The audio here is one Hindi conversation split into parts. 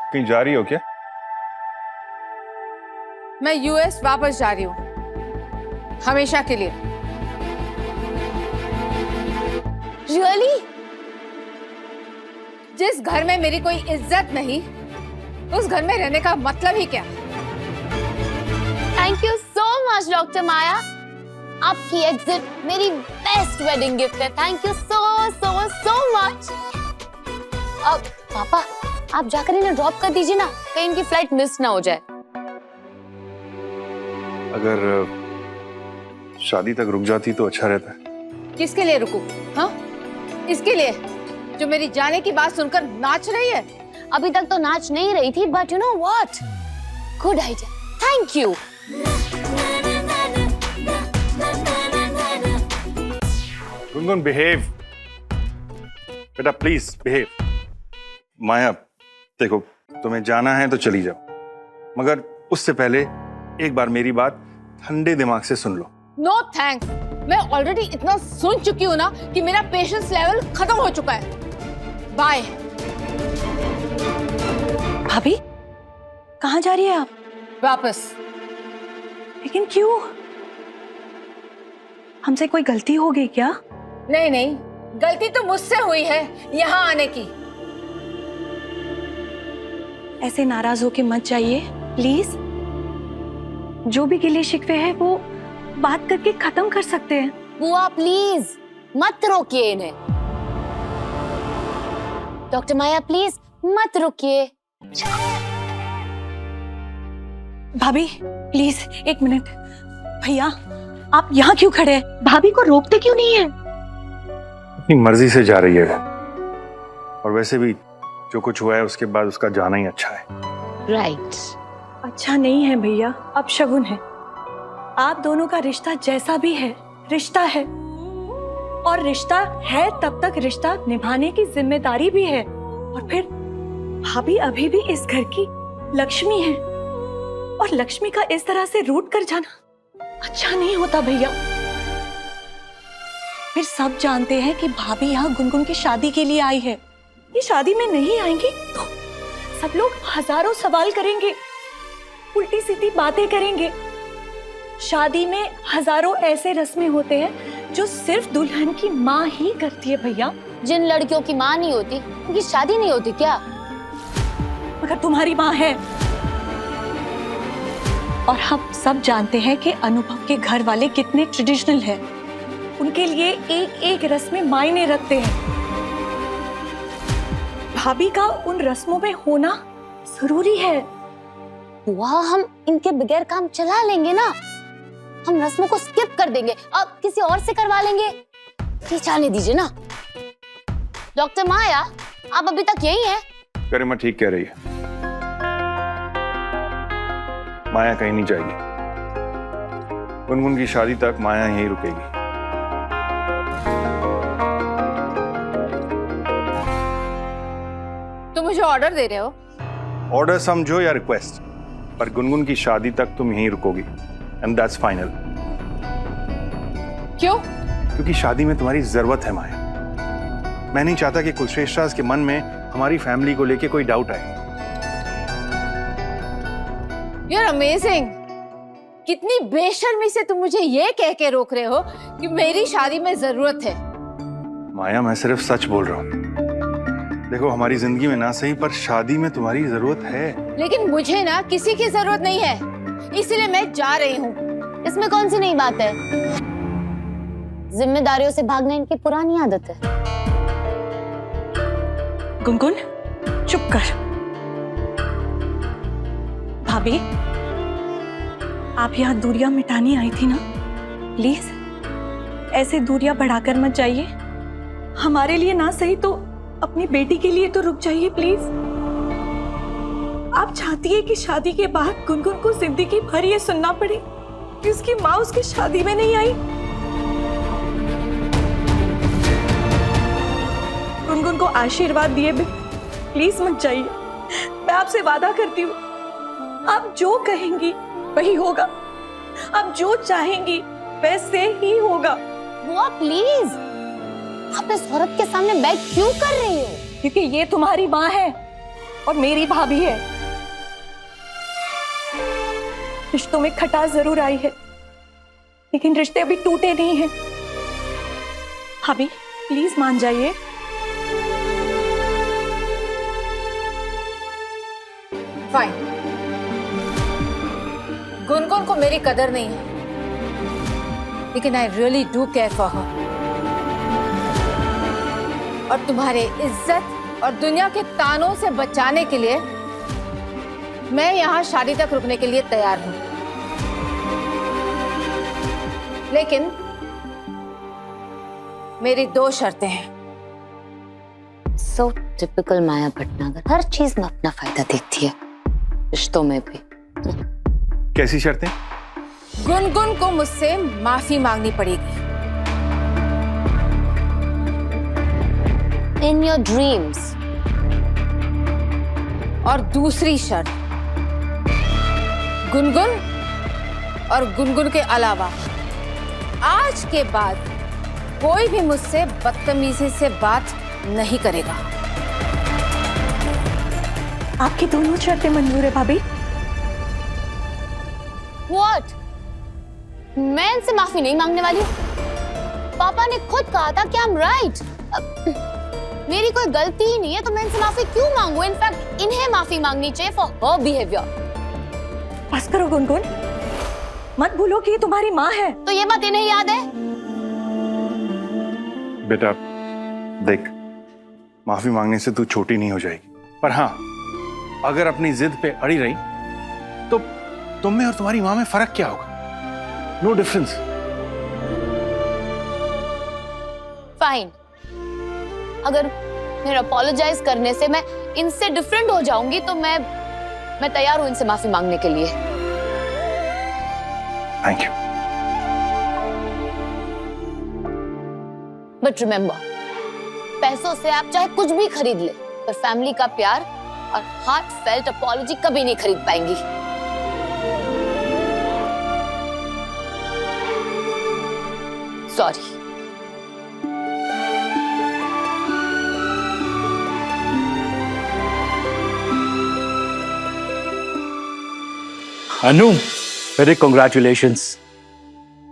कहीं जा रही हो क्या? मैं यूएस वापस जा रही हूँ, हमेशा के लिए। रियली? जिस घर में मेरी कोई इज्जत नहीं, उस घर में रहने का मतलब ही क्या? Thank you so much doctor Maya. आपकी एग्जिट मेरी बेस्ट वेडिंग गिफ्ट है। Thank you so so so much. अब पापा आप जाकर इन्हें ड्रॉप कर दीजिए ना, कहीं इनकी फ्लाइट मिस ना हो जाए। अगर शादी तक रुक जाती तो अच्छा रहता है। किसके लिए रुकूं? हाँ, इसके लिए जो मेरी जाने की बात सुनकर नाच रही है। अभी तक तो नाच नहीं रही थी, but you know what, good idea, thank you. Gungun behave, बेटा प्लीज बिहेव। माया देखो, तुम्हें जाना है तो चली जाओ, मगर उससे पहले एक बार मेरी बात ठंडे दिमाग से सुन लो। नो थैंक्स, मैं ऑलरेडी इतना सुन चुकी हूँ ना कि मेरा पेशेंस लेवल खत्म हो चुका है। बाय। भाभी, कहाँ जा रही है आप? वापस। लेकिन क्यों? हमसे कोई गलती हो गई क्या? नहीं नहीं, गलती तो मुझसे हुई है यहाँ आने की। ऐसे नाराज होके मत जाइए प्लीज। जो भी गिले शिकवे है वो बात करके खत्म कर सकते हैं। बुआ प्लीज मत रोकिए इन्हें। डॉक्टर माया प्लीज मत रुकिए। भाभी प्लीज एक मिनट। भैया आप यहाँ क्यों खड़े हैं? भाभी को रोकते क्यों नहीं है? अपनी मर्जी से जा रही है, और वैसे भी जो कुछ हुआ है उसके बाद उसका जाना ही अच्छा है। राइट। अच्छा नहीं है भैया, अब शगुन है। आप दोनों का रिश्ता जैसा भी है, रिश्ता है, और रिश्ता है तब तक रिश्ता निभाने की जिम्मेदारी भी है। और फिर भाभी अभी भी इस घर की लक्ष्मी है, और लक्ष्मी का इस तरह से रूठ कर जाना अच्छा नहीं होता भैया। फिर सब जानते हैं कि भाभी यहाँ गुनगुन की शादी के लिए आई है। ये शादी में नहीं आएंगी तो सब लोग हजारों सवाल करेंगे, उल्टी सीधी बातें करेंगे। शादी में हजारों ऐसे रस्में होते हैं जो सिर्फ दुल्हन की माँ ही करती है भैया। जिन लड़कियों की माँ नहीं होती उनकी शादी नहीं होती क्या? मगर तुम्हारी माँ है। और हम सब जानते हैं कि अनुभव के घर वाले कितने ट्रेडिशनल हैं। उनके लिए एक एक रस्में मायने रखते हैं। भाभी का उन रस्मों में होना जरूरी है। बुआ हम इनके बगैर काम चला लेंगे ना, हम रस्मों को स्किप कर देंगे, अब किसी और से करवा लेंगे। ये जाने दीजिए ना। डॉक्टर माया आप अभी तक यही हैं? गरिमा ठीक कह रही है, माया कहीं नहीं जाएगी। गुनगुन की शादी तक माया यहीं रुकेगी। तुम मुझे ऑर्डर दे रहे हो? ऑर्डर समझो या रिक्वेस्ट, पर गुनगुन की शादी तक तुम यहीं रुकोगी, एंड दैट्स फाइनल। क्यों? क्योंकि शादी में तुम्हारी जरूरत है माया। मैं नहीं चाहता कि कुलश्रेष्ठास के मन में हमारी फैमिली को लेके कोई डाउट आए। You're amazing! कितनी बेशर्मी से तुम मुझे ये कह के रोक रहे हो कि मेरी शादी में जरूरत है। माया मैं सिर्फ सच बोल रहा हूँ। देखो हमारी जिंदगी में ना सही पर शादी में तुम्हारी जरूरत है। लेकिन मुझे ना किसी की जरूरत नहीं है, इसलिए मैं जा रही हूँ। इसमें कौन सी नई बात है? जिम्मेदारियों से भागना इनकी पुरानी आदत है। गुनगुन चुप कर। भाभी आप यहाँ दूरियां मिटाने आई थी ना, प्लीज ऐसे दूरियां बढ़ाकर मत जाइए। हमारे लिए ना सही तो अपनी बेटी के लिए तो रुक जाइए प्लीज। आप चाहती है कि शादी के बाद गुनगुन को जिंदगी भर ये सुनना पड़े कि उसकी माँ उसकी शादी में नहीं आई। गुनगुन को आशीर्वाद दिए बिना प्लीज मत जाइए। मैं आपसे वादा करती हूँ, आप जो कहेंगी वही होगा, आप जो चाहेंगी वैसे ही होगा। बुआ प्लीज, आप इस औरत के सामने बैठ क्यों कर रही हो? क्योंकि ये तुम्हारी माँ है और मेरी भाभी है। रिश्तों में खटास जरूर आई है, लेकिन रिश्ते अभी टूटे नहीं हैं। भाभी प्लीज मान जाइए। फाइन। गुनगुन को मेरी कदर नहीं है, लेकिन I really do care for her. और तुम्हारे इज्जत और दुनिया के तानों से बचाने के लिए मैं यहां शादी तक रुकने के लिए तैयार हूं। लेकिन मेरी 2 शर्तें हैं। सो टिपिकल माया भटनागर, हर चीज में अपना फायदा देखती है, रिश्तों में भी। कैसी शर्तें? गुनगुन को मुझसे माफी मांगनी पड़ेगी। In your dreams. और दूसरी शर्त, गुनगुन और गुनगुन के अलावा आज के बाद कोई भी मुझसे बदतमीजी से बात नहीं करेगा। आपकी दोनों शर्तें मंजूर है भाभी। What? मैं इनसे माफी नहीं मांगने वाली हूँ। पापा ने खुद कहा था कि I'm right। मेरी कोई गलती ही नहीं है, तो मैं इनसे माफी क्यों मांगू? इनफैक्ट इन्हें माफी मांगनी चाहिए फॉर हर बिहेवियर। बस करो गुनगुन, मत भूलो कि ये तुम्हारी माँ है। तो ये बात इन्हें याद है? बेटा देख, माफी मांगने से तू छोटी नहीं हो जाएगी, पर हाँ, अगर अपनी जिद पे अड़ी रही तो तुम में और तुम्हारी माँ में फर्क क्या होगा? No difference. फाइन। अगर मेरे अपोलोजाइज करने से मैं इनसे डिफरेंट हो जाऊंगी तो मैं तैयार हूं इनसे माफी मांगने के लिए। Thank you. बट रिमेंबर, पैसों से आप चाहे कुछ भी खरीद ले, पर फैमिली का प्यार और हार्ट फेल्ट अपॉलॉजी कभी नहीं खरीद पाएंगी। सॉरी। अनु, वेरी कॉन्ग्रेचुलेशंस।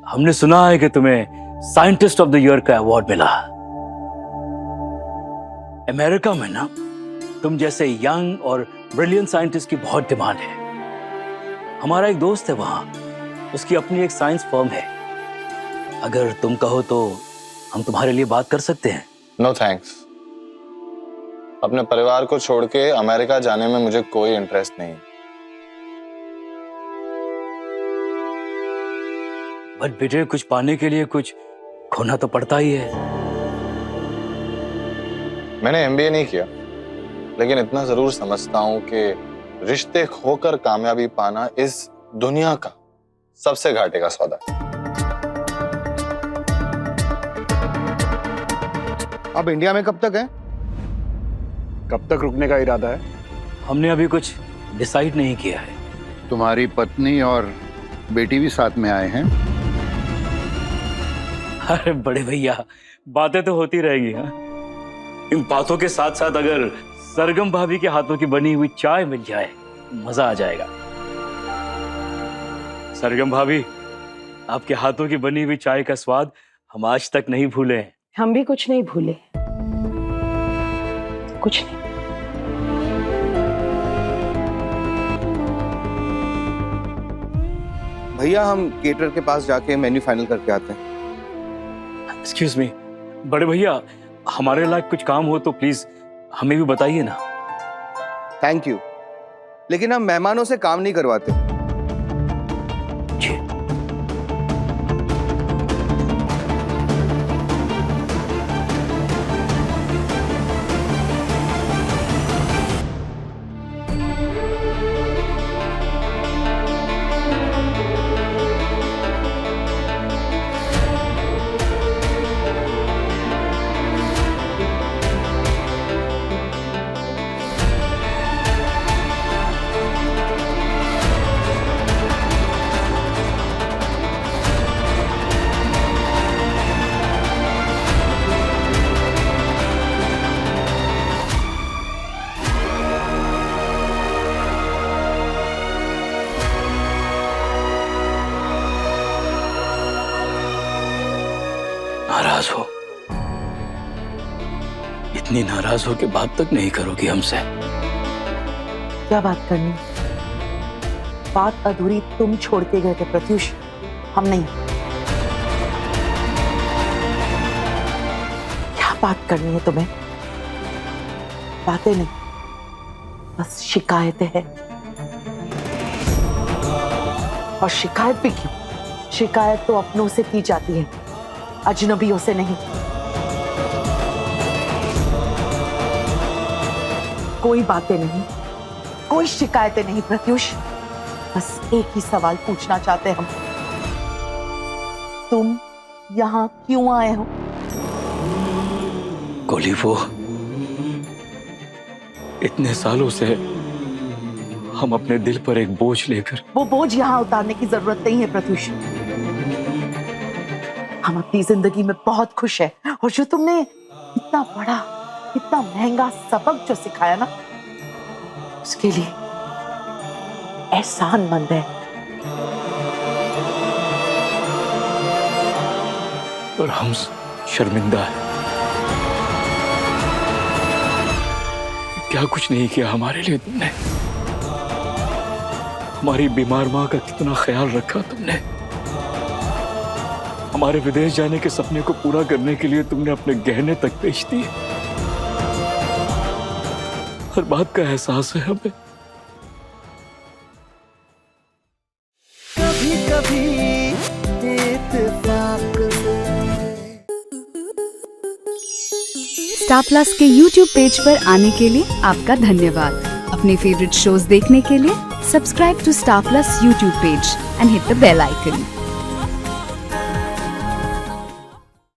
हमने सुना है कि तुम्हें साइंटिस्ट ऑफ द ईयर का अवार्ड मिला। अमेरिका में ना तुम जैसे यंग और ब्रिलियंट साइंटिस्ट की बहुत डिमांड है। हमारा एक दोस्त है वहां, उसकी अपनी एक साइंस फर्म है। अगर तुम कहो तो हम तुम्हारे लिए बात कर सकते हैं। No thanks. अपने परिवार को छोड़ के अमेरिका जाने में मुझे कोई इंटरेस्ट नहीं। बट बेटे, कुछ पाने के लिए कुछ खोना तो पड़ता ही है। मैंने एमबीए नहीं किया, लेकिन इतना जरूर समझता हूं कि रिश्ते खोकर कामयाबी पाना इस दुनिया का सबसे घाटे का सौदा है। अब इंडिया में कब तक है? कब तक रुकने का इरादा है? हमने अभी कुछ डिसाइड नहीं किया है। तुम्हारी पत्नी और बेटी भी साथ में आए हैं। अरे बड़े भैया, बातें तो होती रहेंगी। हाँ, इन बातों के साथ साथ अगर सरगम भाभी के हाथों की बनी हुई चाय मिल जाए, मजा आ जाएगा। सरगम भाभी, आपके हाथों की बनी हुई चाय का स्वाद हम आज तक नहीं भूले हैं। हम भी कुछ नहीं भूले, कुछ नहीं। भैया, हम केटर के पास जाके मेन्यू फाइनल करके आते हैं। एक्सक्यूज मी, बड़े भैया, हमारे लायक कुछ काम हो तो प्लीज हमें भी बताइए ना। थैंक यू, लेकिन हम मेहमानों से काम नहीं करवाते। जी। इतनी नाराज होकर बात तक नहीं करोगी हमसे? क्या बात करनी? बात अधूरी तुम छोड़ के गए थे प्रत्युष, हम नहीं। क्या बात करनी है तुम्हें? बातें नहीं, बस शिकायतें हैं। और शिकायत भी क्यों? शिकायत तो अपनों से की जाती है, अजनबियों से नहीं। कोई बातें नहीं, कोई शिकायतें नहीं प्रत्युष। बस एक ही सवाल पूछना चाहते हम, तुम यहाँ क्यों आए हो? गोली, वो इतने सालों से हम अपने दिल पर एक बोझ लेकर। वो बोझ यहाँ उतारने की जरूरत नहीं है प्रत्युष। हम अपनी जिंदगी में बहुत खुश हैं, और जो तुमने इतना बड़ा, इतना महंगा सबक जो सिखाया ना, उसके लिए एहसानमंद है। और हम शर्मिंदा हैं। क्या कुछ नहीं किया हमारे लिए तुमने? हमारी बीमार माँ का कितना ख्याल रखा तुमने। हमारे विदेश जाने के सपने को पूरा करने के लिए तुमने अपने गहने तक बेच दिए। हर बात का एहसास है हमें। स्टार प्लस के YouTube पेज पर आने के लिए आपका धन्यवाद। अपने फेवरेट शोज देखने के लिए subscribe to star plus YouTube page and hit the bell icon.